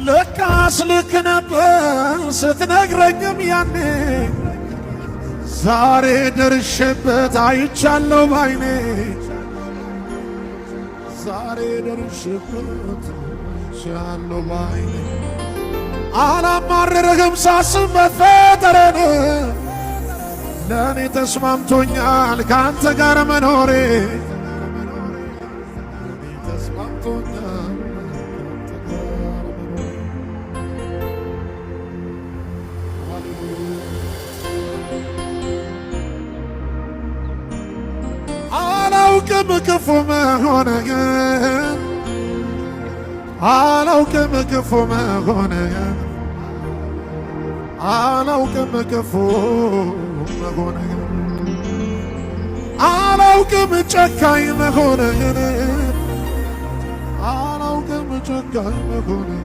ለካስ ልክ ነበር ስትነግረኝም ያኔ ዛሬ ደርሼበት አይቻለሁ ባይኔ ዛሬ ደርሼበት አይቻለሁ ባይኔ አላማረረህም ሳስብ መፈጠሬን ለእኔ ተስማምቶኛል ካንተ ጋር መኖሬ ተስማምቶኛል አላውቅም ክፉ መሆንህን አላውቅም ክፉ መሆንህን አላውቅም ክፉ መሆንህን አላውቅም ጨካኝ መሆንህን አላውቅም ጨካኝ መሆንህን